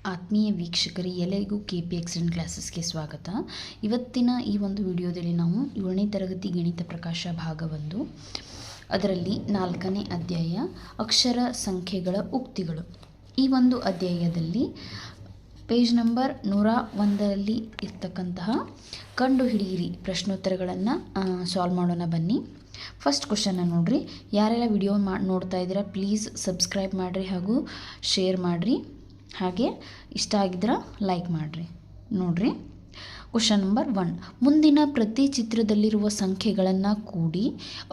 ಆತ್ಮೀಯ ವೀಕ್ಷಕರಿಗೆ ಎಲ್ಲರಿಗೂ KP ಎಕ್ಸಲೆಂಟ್ ಕ್ಲಾಸಸ್ಗೆ ಸ್ವಾಗತ. ಇವತ್ತಿನ ಈ ಒಂದು ವಿಡಿಯೋದಲ್ಲಿ ನಾವು 7ನೇ ತರಗತಿ ಗಣಿತ ಪ್ರಕಾಶ ಭಾಗ 1 ಅದರಲ್ಲಿ 4ನೇ ಅಧ್ಯಾಯ ಅಕ್ಷರ ಸಂಖ್ಯೆಗಳ ಉಕ್ತಿಗಳು. ಈ ಒಂದು ಅಧ್ಯಾಯದಲ್ಲಿ ಪೇಜ್ ನಂಬರ್ 101ರಲ್ಲಿ ಇರ್ತಕ್ಕಂತಹ ಕಂಡು ಹಿಡಿಯಿರಿ ಪ್ರಶ್ನೋತ್ತರಗಳನ್ನು ಸಾಲ್ವ್ ಮಾಡೋಣ ಬನ್ನಿ. ಫಸ್ಟ್ ಕ್ವಶನ್ನ ನೋಡ್ರಿ. ಯಾರೆಲ್ಲ ವಿಡಿಯೋ ನೋಡ್ತಾ ಇದ್ದೀರಾ ಪ್ಲೀಸ್ ಸಬ್ಸ್ಕ್ರೈಬ್ ಮಾಡಿರಿ ಹಾಗೂ ಶೇರ್ ಮಾಡಿರಿ, ಹಾಗೆ ಇಷ್ಟ ಆಗಿದ್ರೆ ಲೈಕ್ ಮಾಡಿರಿ. ನೋಡ್ರಿ, ಕ್ವಶನ್ ನಂಬರ್ 1. ಮುಂದಿನ ಪ್ರತಿ ಚಿತ್ರದಲ್ಲಿರುವ ಸಂಖ್ಯೆಗಳನ್ನು ಕೂಡಿ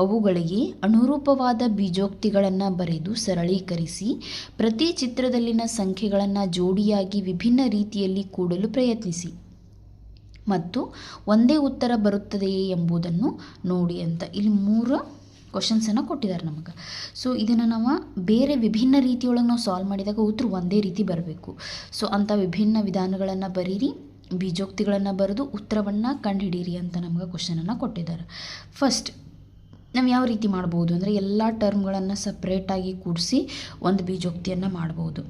ಅವುಗಳಿಗೆ ಅನುರೂಪವಾದ ಬೀಜೋಕ್ತಿಗಳನ್ನು ಬರೆದು ಸರಳೀಕರಿಸಿ ಪ್ರತಿ ಚಿತ್ರದಲ್ಲಿನ ಸಂಖ್ಯೆಗಳನ್ನು ಜೋಡಿಯಾಗಿ ವಿಭಿನ್ನ ರೀತಿಯಲ್ಲಿ ಕೂಡಲು ಪ್ರಯತ್ನಿಸಿ ಮತ್ತು ಒಂದೇ ಉತ್ತರ ಬರುತ್ತದೆಯೇ ಎಂಬುದನ್ನು ನೋಡಿ ಅಂತ ಇಲ್ಲಿ 3 ಕ್ವಶನ್ಸನ್ನು ಕೊಟ್ಟಿದ್ದಾರೆ ನಮಗೆ. ಸೊ ಇದನ್ನು ನಾವು ಬೇರೆ ವಿಭಿನ್ನ ರೀತಿಯೊಳಗೆ ನಾವು ಸಾಲ್ವ್ ಮಾಡಿದಾಗ ಉತ್ತರ ಒಂದೇ ರೀತಿ ಬರಬೇಕು. ಸೊ ಅಂಥ ವಿಭಿನ್ನ ವಿಧಾನಗಳನ್ನು ಬರೀರಿ, ಬೀಜೋಕ್ತಿಗಳನ್ನು ಬರೆದು ಉತ್ತರವನ್ನು ಕಂಡುಹಿಡೀರಿ ಅಂತ ನಮಗೆ ಕ್ವಶನನ್ನು ಕೊಟ್ಟಿದ್ದಾರೆ. ಫಸ್ಟ್ ನಾವು ಯಾವ ರೀತಿ ಮಾಡ್ಬೋದು ಅಂದರೆ ಎಲ್ಲ ಟರ್ಮ್ಗಳನ್ನು ಸಪ್ರೇಟಾಗಿ ಕೂಡಿಸಿ ಒಂದು ಬೀಜೋಕ್ತಿಯನ್ನು ಮಾಡ್ಬೋದು.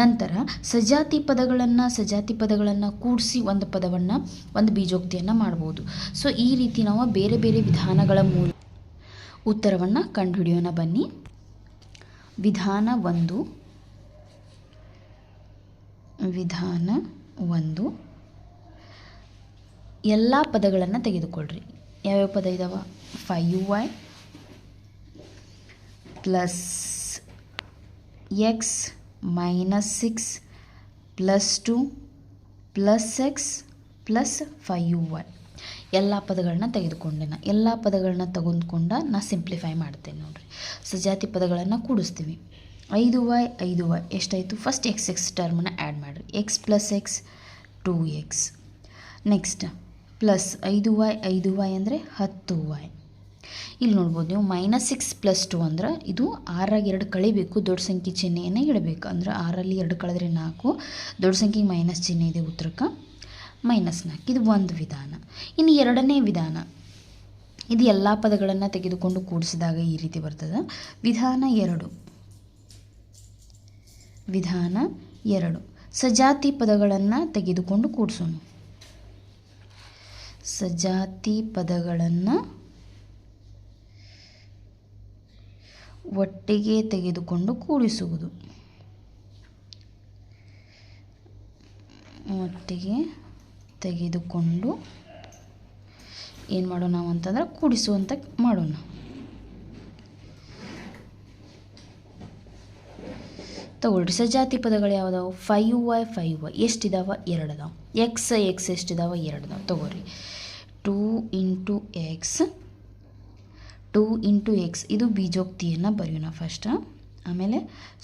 ನಂತರ ಸಜಾತಿ ಪದಗಳನ್ನು ಕೂಡಿಸಿ ಒಂದು ಬೀಜೋಕ್ತಿಯನ್ನು ಮಾಡ್ಬೋದು. ಸೊ ಈ ರೀತಿ ನಾವು ಬೇರೆ ಬೇರೆ ವಿಧಾನಗಳ ಮೂಲಕ ಉತ್ತರವನ್ನು ಕಂಡುಹಿಡಿಯೋಣ ಬನ್ನಿ. ವಿಧಾನ 1 ಎಲ್ಲ ಪದಗಳನ್ನು ತೆಗೆದುಕೊಳ್ಳ್ರಿ. ಯಾವ್ಯಾವ ಪದ ಇದಾವೆ? 5y plus x minus 6 plus 2 plus x plus 5y ಎಲ್ಲ ಪದಗಳನ್ನ ತೆಗೆದುಕೊಂಡೆ. ಎಲ್ಲ ಪದಗಳನ್ನ ತೆಗೆದುಕೊಂಡ ನಾ ಸಿಂಪ್ಲಿಫೈ ಮಾಡ್ತೇನೆ. ನೋಡಿರಿ, ಸಜಾತಿ ಪದಗಳನ್ನು ಕೂಡಿಸ್ತೀವಿ. 5y ಎಷ್ಟಾಯಿತು? ಫಸ್ಟ್ x ಟರ್ಮನ್ನು ಆ್ಯಡ್ ಮಾಡಿರಿ. x plus x 2x. Next plus 5y ಅಂದರೆ 10y. ಇಲ್ಲಿ ನೋಡ್ಬೋದು ನೀವು ಮೈನಸ್ 6 ಪ್ಲಸ್ 2 ಅಂದ್ರೆ ಇದು 6 2 ಕಳಿಬೇಕು, ದೊಡ್ಡ ಸಂಖ್ಯೆ ಚಿಹ್ನೆಯನ್ನು ಇಡಬೇಕು. ಅಂದರೆ 6ರಲ್ಲಿ 2 ಕಳೆದ್ರೆ 4, ದೊಡ್ಡ ಸಂಖ್ಯೆಗೆ ಮೈನಸ್ ಚಿಹ್ನೆ ಇದೆ, ಉತ್ತರಕ್ಕೆ -4. ಇದು ಒಂದು ವಿಧಾನ. ಇನ್ನು ಎರಡನೇ ವಿಧಾನ, ಇದು ಎಲ್ಲ ಪದಗಳನ್ನು ತೆಗೆದುಕೊಂಡು ಕೂಡಿಸಿದಾಗ ಈ ರೀತಿ ಬರ್ತದೆ. ವಿಧಾನ 2 ಸಜಾತಿ ಪದಗಳನ್ನು ತೆಗೆದುಕೊಂಡು ಕೂಡಿಸೋಣ. ಸಜಾತಿ ಪದಗಳನ್ನು ಒಟ್ಟಿಗೆ ತೆಗೆದುಕೊಂಡು ಕೂಡಿಸುವುದು. ಒಟ್ಟಿಗೆ ತೆಗೆದುಕೊಂಡು ಏನು ಮಾಡೋಣ ನಾವು ಅಂತಂದ್ರೆ ಕೂಡಿಸುವಂತ ಮಾಡೋಣ. ತಗೊಳ್ರಿ, ಸಜಾತಿ ಪದಗಳು ಯಾವುದಾವು? 5y ಎಷ್ಟಿದಾವ? 2 ಅದಾವೆ. x ಎಷ್ಟಿದಾವ? 2 ಅದಾವೆ. ತಗೋರಿ, 2 × x ಇದು ಬೀಜೋಕ್ತಿಯನ್ನು ಬರೆಯೋಣ ಫಸ್ಟ್, ಆಮೇಲೆ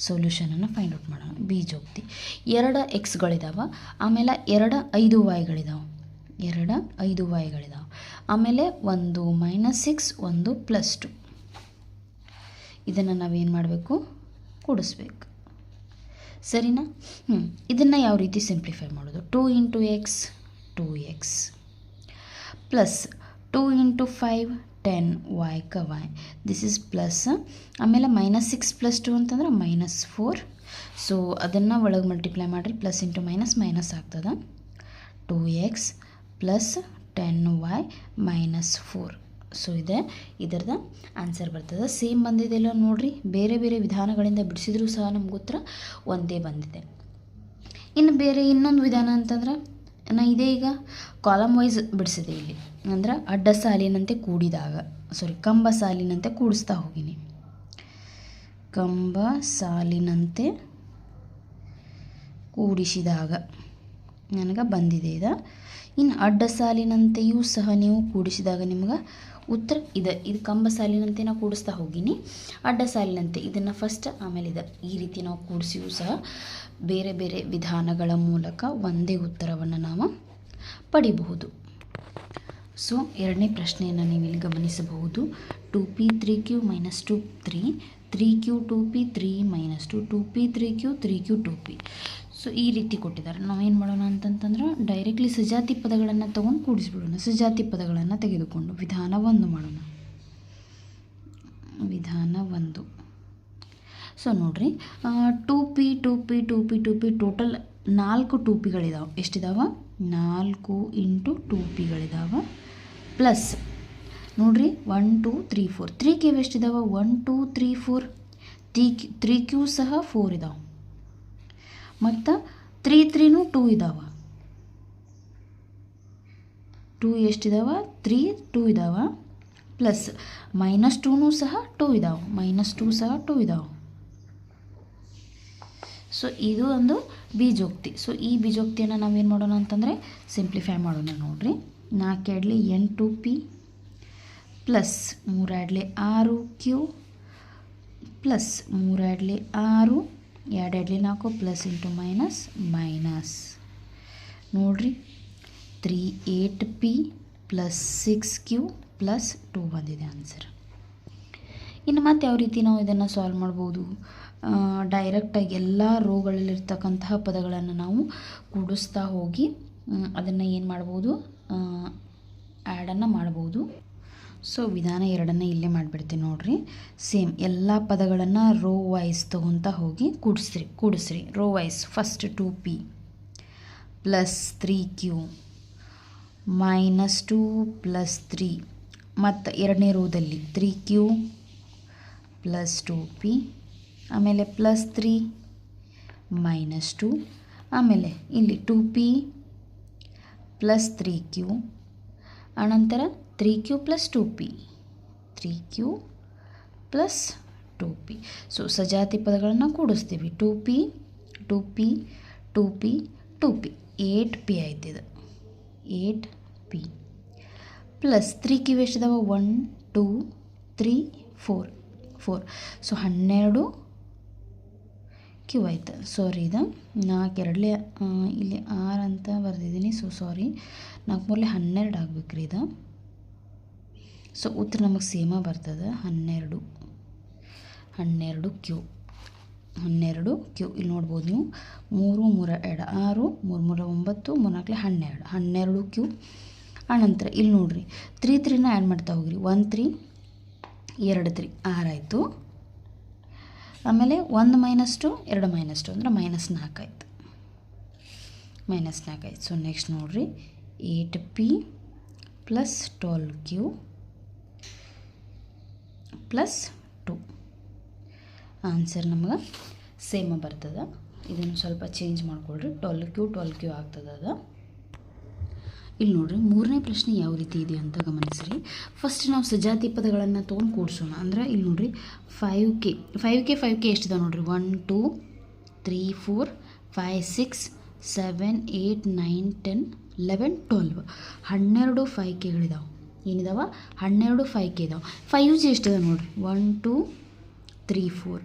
ಸೊಲ್ಯೂಷನನ್ನು ಫೈಂಡ್ ಔಟ್ ಮಾಡೋಣ. ಬೀಜೋಕ್ತಿ 2 xಗಳಿದಾವೆ, ಆಮೇಲೆ 2 5yಗಳಿದಾವೆ, 2 5yಗಳಿದಾವೆ, ಆಮೇಲೆ ಒಂದು -6 ಒಂದು +2. ಇದನ್ನು ನಾವೇನು ಮಾಡಬೇಕು? ಕೂಡಿಸ್ಬೇಕು. ಸರಿನಾ? ಇದನ್ನು ಯಾವ ರೀತಿ ಸಿಂಪ್ಲಿಫೈ ಮಾಡೋದು? 2 × x 2x plus 2 × 5 10y y. This is plus, ಆಮೇಲೆ -6 + 2 ಅಂತಂದ್ರೆ -4. ಸೊ ಅದನ್ನು ಒಳಗೆ ಮಲ್ಟಿಪ್ಲೈ ಮಾಡಿರಿ. ಪ್ಲಸ್ ಇಂಟು ಮೈನಸ್ ಆಗ್ತದೆ. 2x plus 10y -4. ಸೊ ಇದರದ ಆನ್ಸರ್ ಬರ್ತದೆ. ಸೇಮ್ ಬಂದಿದೆಲ್ಲ ನೋಡಿರಿ, ಬೇರೆ ಬೇರೆ ವಿಧಾನಗಳಿಂದ ಬಿಡಿಸಿದ್ರೂ ಸಹ ನಮ್ಗೆ ಉತ್ತರ ಒಂದೇ ಬಂದಿದೆ. ಇನ್ನು ಬೇರೆ ಇನ್ನೊಂದು ವಿಧಾನ ಅಂತಂದ್ರೆ ನಾ ಇದೇ ಈಗ ಕಾಲಮ್ ವೈಸ್ ಬಿಡಿಸಿದೆ. ಇಲ್ಲಿ ಅಂದ್ರೆ ಅಡ್ಡ ಸಾಲಿನಂತೆ ಕೂಡಿದಾಗ, ಕಂಬ ಸಾಲಿನಂತೆ ಕೂಡಿಸ್ತಾ ಹೋಗಿನಿ. ಕಂಬ ಸಾಲಿನಂತೆ ಕೂಡಿಸಿದಾಗ ನನಗೆ ಬಂದಿದೆ ಇದು. ಇನ್ನು ಅಡ್ಡ ಸಾಲಿನಂತೆಯೂ ಸಹ ನೀವು ಕೂಡಿಸಿದಾಗ ನಿಮ್ಗೆ ಉತ್ತರ ಇದು ಕಂಬ ಸಾಲಿನಂತೆ ನಾವು ಕೂಡಿಸ್ತಾ ಹೋಗಿನಿ. ಅಡ್ಡ ಸಾಲಿನಂತೆ ಇದನ್ನು ಫಸ್ಟ್, ಆಮೇಲೆ ಈ ರೀತಿ ನಾವು ಕೂಡಿಸಿಯೂ ಸಹ ಬೇರೆ ಬೇರೆ ವಿಧಾನಗಳ ಮೂಲಕ ಒಂದೇ ಉತ್ತರವನ್ನು ನಾವು ಪಡಿಬಹುದು. ಸೊ ಎರಡನೇ ಪ್ರಶ್ನೆಯನ್ನು ನೀವು ಇಲ್ಲಿ ಗಮನಿಸಬಹುದು. 2p 3q - 2 3 3q 2p 3 - 2 2p 3q 3q 2p. So ಈ ರೀತಿ ಕೊಟ್ಟಿದ್ದಾರೆ. ನಾವೇನು ಮಾಡೋಣ ಅಂತಂತಂದ್ರೆ ಡೈರೆಕ್ಟ್ಲಿ ಸಜಾತಿ ಪದಗಳನ್ನು ತೊಗೊಂಡು ಕೂಡಿಸ್ಬಿಡೋಣ. ಸಜಾತಿ ಪದಗಳನ್ನು ತೆಗೆದುಕೊಂಡು ವಿಧಾನ 1 ಮಾಡೋಣ. ವಿಧಾನ 1. ಸೊ ನೋಡಿರಿ, 2p ಟೋಟಲ್ 4 2 ಪಿಗಳಿದಾವೆ. ಎಷ್ಟಿದಾವೆ? 4 ಇಂಟು 2 ಪಿಗಳಿದಾವೆ. ಪ್ಲಸ್ ನೋಡಿರಿ 1 2 3 4 3 ಕ್ಯೂಬ್ ಎಷ್ಟಿದಾವೆ? 1 2 3 4 3 ಕ್ಯೂ ಸಹ 4 ಇದಾವೆ. ಮತ್ತು 3 3ನೂ 2 ಇದಾವೆ. 2 ಎಷ್ಟಿದಾವೆ? 3 2 ಇದಾವೆ. ಪ್ಲಸ್ -2ನೂ ಸಹ 2 ಇದಾವೆ. -2 ಸಹ 2 ಇದಾವೆ. ಸೊ ಇದು ಒಂದು ಬೀಜೋಕ್ತಿ. ಸೊ ಈ ಬೀಜೋಕ್ತಿಯನ್ನು ನಾವೇನು ಮಾಡೋಣ ಅಂತಂದರೆ ಸಿಂಪ್ಲಿಫೈ ಮಾಡೋಣ. ನೋಡಿರಿ 4 2 8 P plus 3 2 6 Q plus 3 2 6 2 2 4 plus into minus minus. ನೋಡಿರಿ 3 8 ಪಿ ಪ್ಲಸ್ 6 ಕ್ಯೂ ಪ್ಲಸ್ 2 ಬಂದಿದೆ ಆನ್ಸರ್. ಇನ್ನು ಮತ್ತೆ ಯಾವ ರೀತಿ ನಾವು ಇದನ್ನು ಸಾಲ್ವ್ ಮಾಡ್ಬೋದು? ಡೈರೆಕ್ಟಾಗಿ ಎಲ್ಲ ರೋಗಳಲ್ಲಿರ್ತಕ್ಕಂತಹ ಪದಗಳನ್ನು ನಾವು ಕೂಡಿಸ್ತಾ ಹೋಗಿ ಅದನ್ನು ಏನು ಮಾಡ್ಬೋದು? ಆ್ಯಡನ್ನು ಮಾಡ್ಬೋದು. ಸೊ ವಿಧಾನ 2 ಇಲ್ಲೇ ಮಾಡಿಬಿಡ್ತೀನಿ ನೋಡಿರಿ. ಸೇಮ್ ಎಲ್ಲ ಪದಗಳನ್ನು ರೋ ವೈಸ್ ತೊಗೊತಾ ಹೋಗಿ ಕೂಡಿಸ್ರಿ row wise. First 2 P plus 3 Q -2 plus 3 ಮತ್ತು ಎರಡನೇ ರೋದಲ್ಲಿ 3 ಕ್ಯೂ ಪ್ಲಸ್ 2 ಪಿ ಆಮೇಲೆ ಪ್ಲಸ್ 3 -2 ಆಮೇಲೆ ಇಲ್ಲಿ 2 ಪಿ ಪ್ಲಸ್ 3 ಕ್ಯೂ ಆನಂತರ 3 Q plus 2 P 3 Q plus 2 P. So ಸಜಾತಿ ಪದಗಳನ್ನು ಕೂಡಿಸ್ತೀವಿ. 2 P 2 P 2 P 2 P 8 P ಆಯ್ತಿದೆ. 8 ಪಿ ಪ್ಲಸ್ 3 ಕ್ಯೂ ಎಷ್ಟಿದಾವೆ? 1 2 3 4 4. ಸೊ 12 ಕ್ಯೂ ಆಯ್ತು. ಸಾರಿ ಇದು 4 2 ಇಲ್ಲಿ 6 ಅಂತ ಬರೆದಿದ್ದೀನಿ. ಸೊ ಸಾರಿ 4 3 12 ಆಗ್ಬೇಕ್ರಿ ಇದು. ಸೊ ಉತ್ತರ ನಮಗೆ ಸೇಮ ಬರ್ತದೆ 12 ಕ್ಯೂ 12 ಕ್ಯೂ. ಇಲ್ಲಿ ನೋಡ್ಬೋದು ನೀವು 3 3 2 6 3 3 9 3 4 12 ಕ್ಯೂ. ಆನಂತರ ಇಲ್ಲಿ ನೋಡಿರಿ 3 3ನ ಆ್ಯಡ್ ಮಾಡ್ತಾ ಹೋಗ್ರಿ. 1 3 2 3 6 ಆಯಿತು. ಆಮೇಲೆ 1 -2 2 -2 ಅಂದರೆ -4 ಆಯಿತು. -4 ಆಯ್ತು. ಸೊ ನೆಕ್ಸ್ಟ್ ನೋಡಿರಿ 8 P plus 12 Q plus 2. Answer ನಮಗೆ ಸೇಮ ಬರ್ತದೆ. ಇದನ್ನು ಸ್ವಲ್ಪ ಚೇಂಜ್ ಮಾಡಿಕೊಡ್ರಿ. 12 ಕ್ಯೂ ಆಗ್ತದೆ ಅದು. ಇಲ್ಲಿ ನೋಡಿರಿ 3ನೇ ಪ್ರಶ್ನೆ ಯಾವ ರೀತಿ ಇದೆ ಅಂತ ಗಮನಿಸ್ರಿ. ಫಸ್ಟ್ ನಾವು ಸಜಾತಿ ಪದಗಳನ್ನು ತೊಗೊಂಡು ಕೂಡಿಸೋಣ. ಅಂದರೆ ಇಲ್ಲಿ ನೋಡಿರಿ 5K ಎಷ್ಟಿದೆ ನೋಡಿರಿ? 1 2 3 4 5 6 7 8 9 10 11 12 12 5Kಗಳಿದಾವೆ. ಏನಿದಾವೆ? 12 5K ಇದಾವೆ. 5G ಎಷ್ಟಿದೆ ನೋಡಿರಿ? 1 2 3 4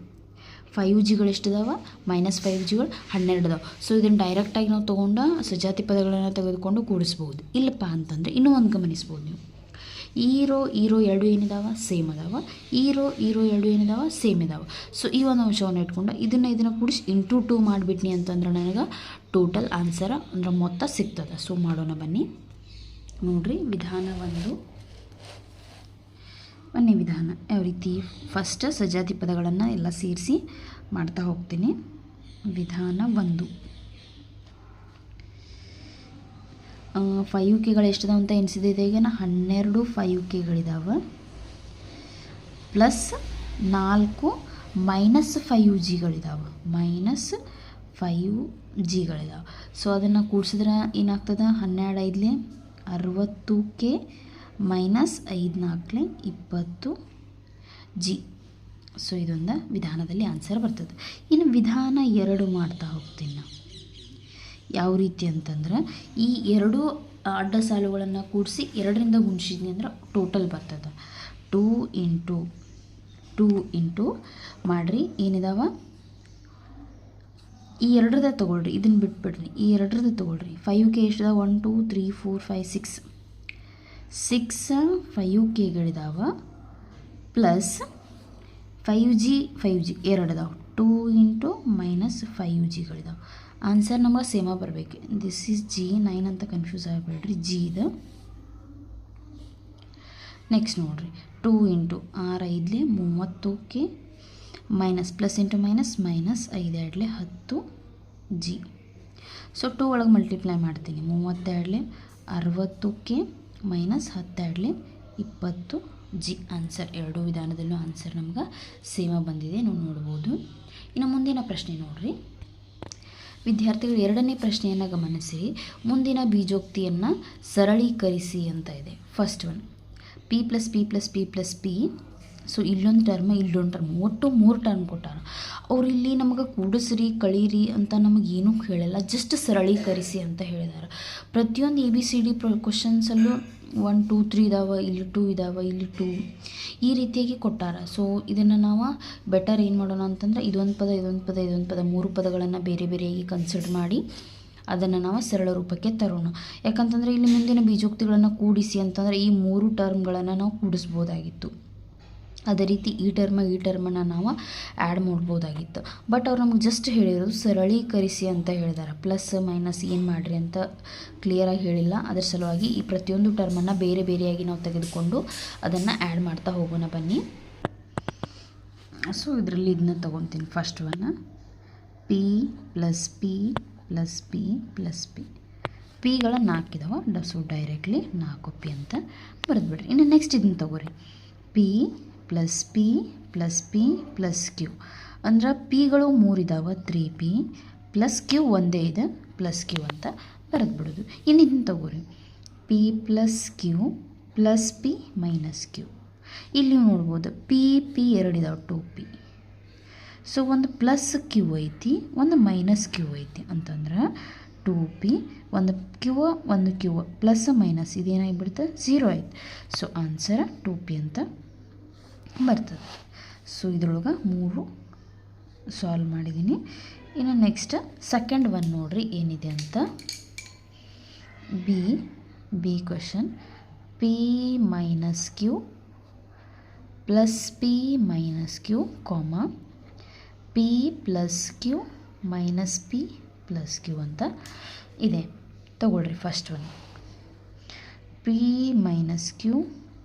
5Gಗಳು ಎಷ್ಟಿದಾವೆ? -5Gಗಳು 12 ಇದಾವೆ. ಸೊ ಇದನ್ನು ಡೈರೆಕ್ಟಾಗಿ ನಾವು ತೊಗೊಂಡು ಸಜಾತಿ ಪದಗಳನ್ನು ತೆಗೆದುಕೊಂಡು ಕೂಡಿಸ್ಬೋದು. ಇಲ್ಲಪ್ಪ ಅಂತಂದರೆ ಇನ್ನೂ ಒಂದು ಗಮನಿಸ್ಬೋದು ನೀವು. ಈ ರೋ ಎರಡು ಏನಿದಾವೆ? ಸೇಮ್ ಅದಾವೆ. ಈ ರೋ ಎರಡು ಏನಿದಾವೆ? ಸೇಮ್ ಇದಾವೆ. ಸೊ ಈ ಒಂದು ಅಂಶವನ್ನು ಇಟ್ಕೊಂಡು ಇದನ್ನು ಕೂಡಿಸಿ ಇಂಟು 2 ಮಾಡಿಬಿಟ್ನಿ ಅಂತಂದ್ರೆ ನನಗೆ ಟೋಟಲ್ ಆನ್ಸರ್ ಅಂದ್ರೆ ಮೊತ್ತ ಸಿಗ್ತದೆ. ಸೊ ಮಾಡೋಣ ಬನ್ನಿ. ನೋಡಿರಿ ವಿಧಾನ 1 ಒಂದನೇ ವಿಧಾನ ಯಾವ ರೀತಿ? ಫಸ್ಟ್ ಸಜಾತಿ ಪದಗಳನ್ನು ಎಲ್ಲ ಸೇರಿಸಿ ಮಾಡ್ತಾ ಹೋಗ್ತೀನಿ. ವಿಧಾನ 1 5Kಗಳು ಎಷ್ಟಿದಾವೆ ಅಂತ ಎನಿಸಿದೆ. ಈಗ 12 5Kಗಳಿದಾವೆ ಪ್ಲಸ್ 4 -5Gಗಳಿದಾವೆ -5Gಗಳಿದಾವೆ. ಸೊ ಅದನ್ನು ಕೂಡಿಸಿದ್ರೆ ಏನಾಗ್ತದೆ? 12 5 60K -5 4 20G. ಸೊ ಇದೊಂದು ವಿಧಾನದಲ್ಲಿ ಆನ್ಸರ್ ಬರ್ತದೆ. ಇನ್ನು ವಿಧಾನ 2 ಮಾಡ್ತಾ ಹೋಗ್ತೀನಿ ನಾವು. ಯಾವ ರೀತಿ ಅಂತಂದ್ರೆ ಈ ಎರಡು ಅಡ್ಡ ಸಾಲುಗಳನ್ನು ಕೂಡಿಸಿ 2ರಿಂದ ಗುಣಿಸಿದ್ನಿ ಅಂದ್ರೆ ಟೋಟಲ್ ಬರ್ತದೆ. 2 ಇಂಟು ಮಾಡಿರಿ ಏನಿದಾವೆ? ಈ ಎರಡರದ ತೊಗೊಳ್ರಿ, ಇದನ್ನು ಬಿಟ್ಬಿಡ್ರಿ. ಈ ಎರಡರದ ತೊಗೊಳ್ರಿ. 5K ಎಷ್ಟಿದಾವೆ? 1 2 3 4 5 6 5Kಗಳಿದಾವೆ ಪ್ಲಸ್ 5G 2 ಇದಾವೆ. 2 ಇಂಟು -5Gಗಳಿದಾವೆ. ಆನ್ಸರ್ ನಮಗೆ ಸೇಮ ಬರಬೇಕು. ದಿಸ್ ಈಸ್ G 9 ಅಂತ ಕನ್ಫ್ಯೂಸ್ ಆಗಬೇಡ್ರಿ. G ಇದು. ನೆಕ್ಸ್ಟ್ ನೋಡಿರಿ 2 into 6 5 30K minus plus into minus -5 2 10G. So 2 ಒಳಗೆ ಮಲ್ಟಿಪ್ಲೈ ಮಾಡ್ತೀನಿ. 32 60ಕ್ಕೆ -12 20 ಜಿ. ಆನ್ಸರ್ ಎರಡೂ ವಿಧಾನದಲ್ಲೂ ಆನ್ಸರ್ ನಮ್ಗೆ ಸೇಮ ಬಂದಿದೆ, ನೀವು ನೋಡ್ಬೋದು. ಇನ್ನು ಮುಂದಿನ ಪ್ರಶ್ನೆ ನೋಡ್ರಿ ವಿದ್ಯಾರ್ಥಿಗಳು. ಎರಡನೇ ಪ್ರಶ್ನೆಯನ್ನು ಗಮನಿಸಿ. ಮುಂದಿನ ಬೀಜೋಕ್ತಿಯನ್ನು ಸರಳೀಕರಿಸಿ ಅಂತ ಇದೆ. First one P + P. So ಇಲ್ಲೊಂದು ಟರ್ಮ್ ಇಲ್ಲೊಂದು ಟರ್ಮ್, ಒಟ್ಟು 3 ಟರ್ಮ್ ಕೊಟ್ಟಾರ. ಅವ್ರು ಇಲ್ಲಿ ನಮಗೆ ಕೂಡಿಸ್ರಿ ಕಳೀರಿ ಅಂತ ನಮಗೇನೂ ಹೇಳಿಲ್ಲ, ಜಸ್ಟ್ ಸರಳೀಕರಿಸಿ ಅಂತ ಹೇಳಿದ್ದಾರೆ. ಪ್ರತಿಯೊಂದು ABCD ಕ್ವಶನ್ಸಲ್ಲೂ 1 2 3 ಇದಾವೆ, ಇಲ್ಲಿ 2 ಇದಾವೆ, ಇಲ್ಲಿ 2 ಈ ರೀತಿಯಾಗಿ ಕೊಟ್ಟಾರ. ಸೊ ಇದನ್ನು ನಾವು ಬೆಟರ್ ಏನು ಮಾಡೋಣ ಅಂತಂದ್ರೆ ಇದೊಂದು ಪದ ಇದೊಂದು ಪದ ಇದೊಂದು ಪದ 3 ಪದಗಳನ್ನು ಬೇರೆ ಬೇರೆಯಾಗಿ ಕನ್ಸಿಡರ್ ಮಾಡಿ ಅದನ್ನು ನಾವು ಸರಳ ರೂಪಕ್ಕೆ ತರೋಣ. ಯಾಕಂತಂದರೆ ಇಲ್ಲಿ ಮುಂದಿನ ಬೀಜೋಕ್ತಿಗಳನ್ನು ಕೂಡಿಸಿ ಅಂತಂದರೆ ಈ 3 ಟರ್ಮ್ಗಳನ್ನು ನಾವು ಕೂಡಿಸ್ಬೋದಾಗಿತ್ತು. ಅದೇ ರೀತಿ ಈ ಟರ್ಮನ್ನು ನಾವು ಆ್ಯಡ್ ಮಾಡ್ಬೋದಾಗಿತ್ತು. ಬಟ್ ಅವ್ರು ನಮ್ಗೆ ಜಸ್ಟ್ ಹೇಳಿರೋದು ಸರಳೀಕರಿಸಿ ಅಂತ ಹೇಳಿದ್ದಾರೆ. ಪ್ಲಸ್ ಮೈನಸ್ ಏನು ಮಾಡಿರಿ ಅಂತ ಕ್ಲಿಯರಾಗಿ ಹೇಳಿಲ್ಲ. ಅದರ ಸಲುವಾಗಿ ಈ ಪ್ರತಿಯೊಂದು ಟರ್ಮನ್ನು ಬೇರೆ ಬೇರೆಯಾಗಿ ನಾವು ತೆಗೆದುಕೊಂಡು ಅದನ್ನು ಆ್ಯಡ್ ಮಾಡ್ತಾ ಹೋಗೋಣ ಬನ್ನಿ. ಸೊ ಇದರಲ್ಲಿ ಇದನ್ನ ತೊಗೊತೀನಿ. First one P + P + P + P. ಪಿಗಳ 4 ಇದಾವೆ. ಸೊ ಡೈರೆಕ್ಟ್ಲಿ 4P ಅಂತ ಬರೆದ್ಬಿಡ್ರಿ. ಇನ್ನು ನೆಕ್ಸ್ಟ್ ಇದನ್ನ ತೊಗೋರಿ. P + P + P + Q ಅಂದ್ರೆ ಪಿಗಳು 3 ಇದಾವೆ 3P + Q ಒಂದೇ ಇದೆ +Q ಅಂತ ಬರೆದ್ಬಿಡೋದು. ಇನ್ನು ಇದನ್ನ ತೊಗೋರಿ. P + Q + P - Q. ಇಲ್ಲಿ ನೋಡ್ಬೋದು P 2 ಇದಾವೆ 2P. ಸೊ ಒಂದು +Q ಐತಿ, ಒಂದು -Q ಐತಿ ಅಂತಂದ್ರೆ 2P, ಒಂದು Q ಪ್ಲಸ್ ಮೈನಸ್ ಇದೇನಾಗಿಬಿಡುತ್ತೆ 0 ಆಯ್ತು. ಸೊ ಆನ್ಸರ್ 2P ಅಂತ ಬರ್ತದೆ. ಸೊ ಇದ್ರೊಳಗೆ 3 ಸಾಲ್ವ್ ಮಾಡಿದ್ದೀನಿ. ಇನ್ನು ನೆಕ್ಸ್ಟ್ ಸೆಕೆಂಡ್ ಒನ್ ನೋಡ್ರಿ ಏನಿದೆ ಅಂತ. B question P - Q + P - Q, P + Q - P + Q ಅಂತ ಇದೆ. ತಗೊಳ್ರಿ first one P - Q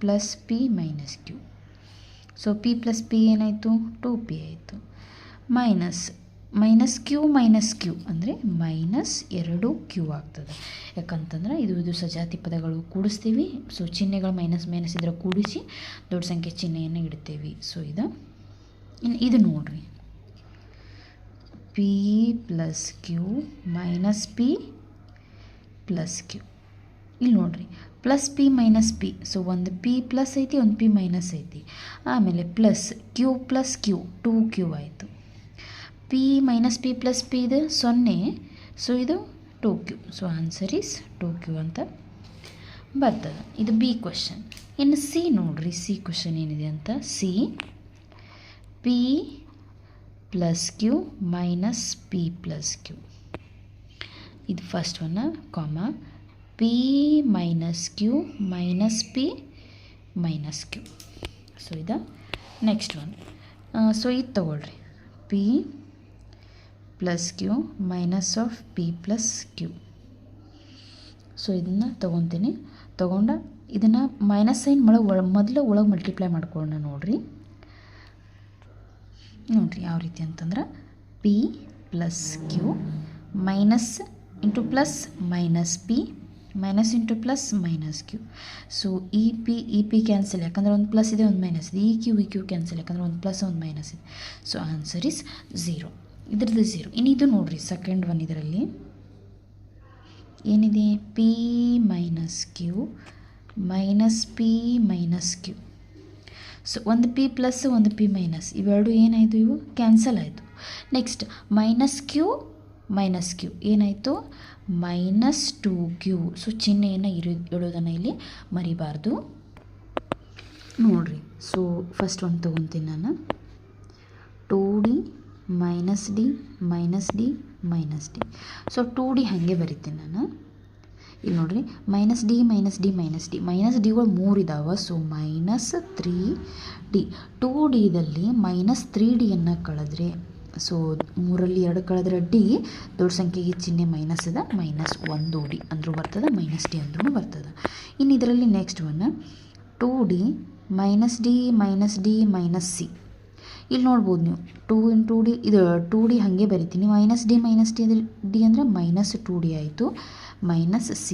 + P - Q. So P + P ಏನಾಯಿತು 2P ಆಯಿತು. -Q - Q ಅಂದರೆ -2Q ಆಗ್ತದೆ. ಯಾಕಂತಂದ್ರೆ ಇದು ಸಜಾತಿ ಪದಗಳು ಕೂಡಿಸ್ತೀವಿ. ಸೊ ಚಿಹ್ನೆಗಳು ಮೈನಸ್ ಇದ್ರೆ ಕೂಡಿಸಿ ದೊಡ್ಡ ಸಂಖ್ಯೆ ಚಿಹ್ನೆಯನ್ನು ಇಡ್ತೇವೆ. ಸೊ ಇದು ನೋಡ್ರಿ P + Q - P + Q. ಇಲ್ಲಿ ನೋಡ್ರಿ +P - P. ಸೊ ಒಂದು P ಪ್ಲಸ್ ಐತಿ, ಒಂದು P ಮೈನಸ್ ಐತಿ. ಆಮೇಲೆ ಪ್ಲಸ್ Q + Q 2Q ಆಯಿತು. P - P + P ಇದು 0. ಸೊ ಇದು 2Q. So answer is 2Q ಅಂತ ಬರ್ತದೆ. ಇದು ಬಿ ಕ್ವಶನ್. ಇನ್ನು ಸಿ ನೋಡ್ರಿ. ಸಿ ಕ್ವಶನ್ ಏನಿದೆ ಅಂತ. C P + Q - P + Q. ಇದು first one P - Q - P - Q. So ಇದು ನೆಕ್ಸ್ಟ್ ಒನ್. ಸೊ ಇದು ತಗೊಳ್ರಿ P + Q - P + Q. So ಇದನ್ನು ತೊಗೊತೀನಿ. ತೊಗೊಂಡ ಇದನ್ನು ಮೈನಸ್ ಸೈನ್ ಮೊದಲು ಒಳಗೆ ಮಲ್ಟಿಪ್ಲೈ ಮಾಡ್ಕೊಳ್ಳೋಣ. ನೋಡ್ರಿ ಯಾವ ರೀತಿ ಅಂತಂದ್ರೆ P + Q minus into plus minus P minus into plus minus Q. So ಈ ಪಿ ಕ್ಯಾನ್ಸಲ್, ಯಾಕಂದರೆ ಒಂದು ಪ್ಲಸ್ ಇದೆ ಒಂದು ಮೈನಸ್ ಇದೆ. ಈ ಕ್ಯೂ ಕ್ಯಾನ್ಸಲ್, ಯಾಕಂದರೆ ಒಂದು ಪ್ಲಸ್ ಒಂದು ಮೈನಸ್ ಇದೆ. So answer is 0. ಇದ್ರದ್ದು 0. ಇನ್ನು ಇದು ನೋಡ್ರಿ ಸೆಕೆಂಡ್ ಒನ್. ಇದರಲ್ಲಿ ಏನಿದೆ P - Q - P - Q. So ಒಂದು P ಪ್ಲಸ್ ಒಂದು P ಮೈನಸ್ ಇವೆರಡು ಏನಾಯಿತು, ಇವು ಕ್ಯಾನ್ಸಲ್ ಆಯಿತು. ನೆಕ್ಸ್ಟ್ -Q - Q ಏನಾಯಿತು -2Q. ಸೊ ಚಿಹ್ನೆಯನ್ನು ಇಡೋದನ್ನು ಇಲ್ಲಿ ಮರಿಬಾರ್ದು. ನೋಡ್ರಿ. ಸೊ ಫಸ್ಟ್ ಒಂದು ತೊಗೊತೀನಿ ನಾನು. 2D - D - D - D. So 2D ಹಾಗೆ ಬರಿತೀನಿ ನಾನು. ಇಲ್ಲಿ ನೋಡ್ರಿ -D - D - D ಡಿಗಳು 3 ಇದಾವೆ. So -3D. 2Dದಲ್ಲಿ -3Dಯನ್ನು ಕಳೆದ್ರೆ, ಸೊ 3ರಲ್ಲಿ 2 ಕಳೆದ್ರೆ D, ದೊಡ್ಡ ಸಂಖ್ಯೆಗೆ ಚಿಹ್ನೆ ಮೈನಸ್ ಇದೆ, -1D ಅಂದರೂ ಬರ್ತದೆ, -D ಅಂದ್ರೂ ಬರ್ತದೆ. ಇನ್ನು ಇದರಲ್ಲಿ next one 2D - D - D - C. ಇಲ್ಲಿ ನೋಡ್ಬೋದು ನೀವು 2 × ಇದು 2D ಹಾಗೆ ಬರಿತೀನಿ, -D -D ಅಂದರೆ -2D ಆಯಿತು, -C.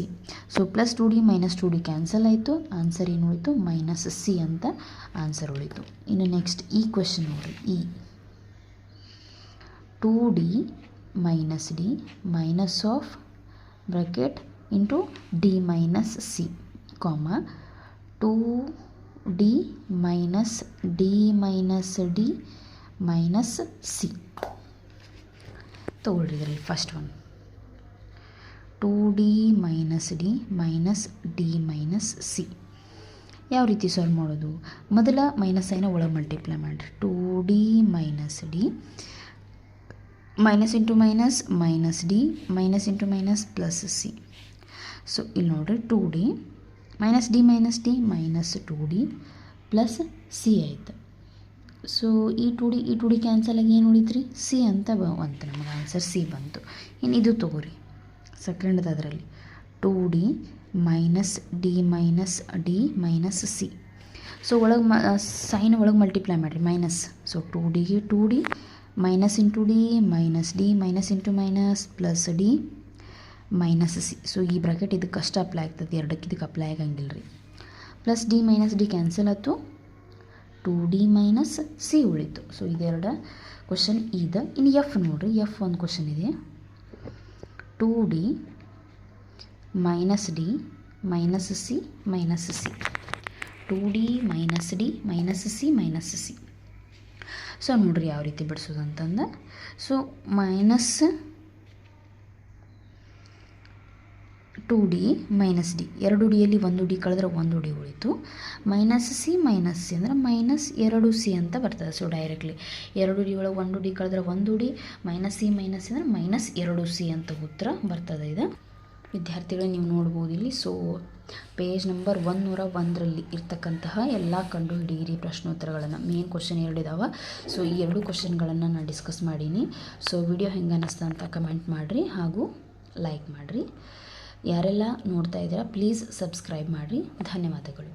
So +2D -2D cancel ಆಯಿತು, ಆನ್ಸರ್ ಏನು ಉಳಿತು -C ಅಂತ ಆನ್ಸರ್ ಉಳಿತು. ಇನ್ನು ನೆಕ್ಸ್ಟ್ ಈ ಕ್ವೆಶನ್ ನೋಡಿರಿ, 2D - D minus of bracket into D - C, 2D - D - D - C. ತಗೊಳ್ರಿ ಇದರಲ್ಲಿ first one 2D - D -D - C. ಯಾವ ರೀತಿ ಸಾಲ್ವ್ ಮಾಡೋದು? ಮೊದಲ ಮೈನಸ್ ಸೈನ ಒಳಗೆ ಮಲ್ಟಿಪ್ಲೈ ಮಾಡಿರಿ. 2D - D minus into minus -D minus into minus +C. So ಇಲ್ಲಿ ನೋಡಿರಿ 2D -D -D -2D +C ಆಯಿತು. ಸೊ ಈ 2D ಕ್ಯಾನ್ಸಲ್ ಆಗಿ ಏನು ಉಳಿತ್ರಿ? C ಅಂತ ಬಂತು, ನಮಗೆ ಆನ್ಸರ್ C ಬಂತು. ಇನ್ನು ಇದು ತೊಗೋರಿ ಸೆಕೆಂಡ್ದು, ಅದರಲ್ಲಿ 2D -D -D -C. So ಒಳಗೆ ಸೈನ್ ಒಳಗೆ ಮಲ್ಟಿಪ್ಲೈ ಮಾಡಿರಿ ಮೈನಸ್. ಸೊ 2Dಗೆ 2D minus into D -D minus into minus +D -C. So ಈ ಬ್ರಾಕೆಟ್ ಇದಕ್ಕೆ ಅಷ್ಟು ಅಪ್ಲೈ ಆಗ್ತದೆ, ಎರಡಕ್ಕೆ ಇದಕ್ಕೆ ಅಪ್ಲೈ ಆಗಂಗಿಲ್ಲ ರೀ. +D -D ಕ್ಯಾನ್ಸಲ್ ಆಯಿತು, 2D - C ಉಳಿತು. ಸೊ ಇದೆರಡು ಕ್ವಶನ್ ಇದೆ. ಇನ್ನು F ನೋಡಿರಿ, F ಒಂದು ಕ್ವಶನ್ ಇದೆ, 2D - D -C -C, 2D -D -C -C. So ನೋಡಿರಿ ಯಾವ ರೀತಿ ಬಿಡಿಸೋದು ಅಂತಂದು. ಸೊ -2D -D, 2Dಯಲ್ಲಿ 1D ಕಳೆದ್ರೆ 1D ಉಳಿತು, -C ಅಂದರೆ -2C ಅಂತ ಬರ್ತದೆ. ಸೊ ಡೈರೆಕ್ಟ್ಲಿ 2D ಒಳಗೆ 1D ಕಳೆದ್ರೆ 1D, -C ಅಂದರೆ -2C ಅಂತ ಉತ್ತರ ಬರ್ತದೆ. ಇದು ವಿದ್ಯಾರ್ಥಿಗಳು ನೀವು ನೋಡ್ಬೋದು ಇಲ್ಲಿ. ಸೊ ಪೇಜ್ ನಂಬರ್ 101ರಲ್ಲಿ ಇರ್ತಕ್ಕಂತಹ ಎಲ್ಲ ಕಂಡುಹಿಡಿಯಿರಿ ಪ್ರಶ್ನೋತ್ತರಗಳನ್ನು, ಮೇನ್ ಕ್ವಶನ್ 2 ಇದಾವೆ. ಸೊ ಈ 2 ಕ್ವಶನ್ಗಳನ್ನು ನಾನು ಡಿಸ್ಕಸ್ ಮಾಡೀನಿ. ಸೊ ವಿಡಿಯೋ ಹೆಂಗೆ ಅನ್ನಿಸ್ತಾ ಅಂತ ಕಮೆಂಟ್ ಮಾಡಿರಿ ಹಾಗೂ ಲೈಕ್ ಮಾಡಿರಿ. ಯಾರೆಲ್ಲ ನೋಡ್ತಾ ಇದ್ದೀರಾ ಪ್ಲೀಸ್ ಸಬ್ಸ್ಕ್ರೈಬ್ ಮಾಡಿರಿ. ಧನ್ಯವಾದಗಳು.